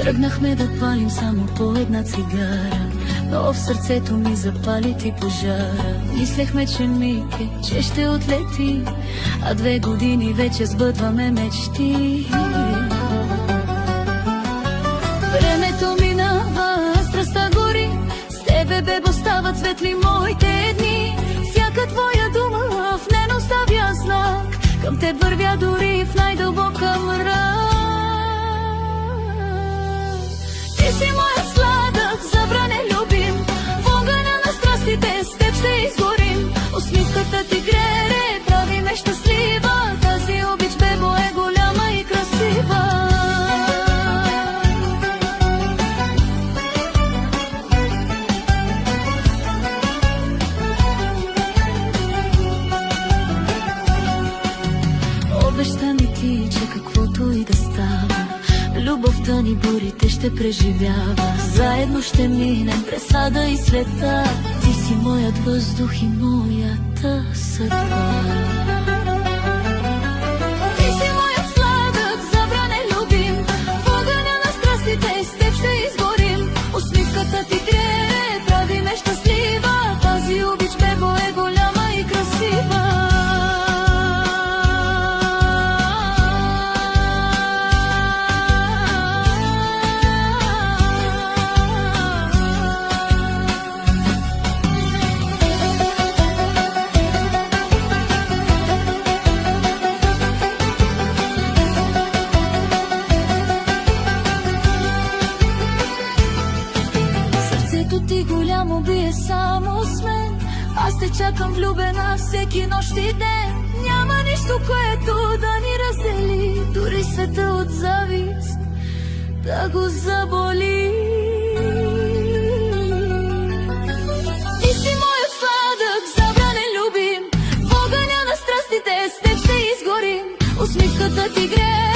Тръгнахме да палим само по една цигара, но в сърцето ми запали ти пожара. Мислехме, че миг е, че ще отлети, а 2 години вече сбъдваме мечти. Времето минава, страстта гори, с тебе, бебо, стават светли моите дни. Всяка твоя дума в мен оставя знак, към теб вървя дори в най-дълбока мрак. Ти си моят сладък, забранен любим, в огъня на страстите с теб ще изгорим. Усмивката ти грее, прави ме щастлива, тази обич, бебо, е голяма и красива. Обеща ми ти, че каквото и да става, любовта ни бурите ще преживява. Заедно ще минем през ада и света, ти си моят въздух и моята съдба. Ти си моят сладък, забранен любим, в огъня на страстите с теб ще изгорим. Усмивката ти грее, прави ме щастлива, тази обич, бебо, е голяма и красива. Ти голямо бие само с мен, аз те чакам влюбена всеки нощ и ден. Няма нищо, което да ни раздели, дори света от завист да го заболи. Ти си моят сладък, забранен любим, в огъня на страстите с теб ще изгорим. Усмивката ти грее,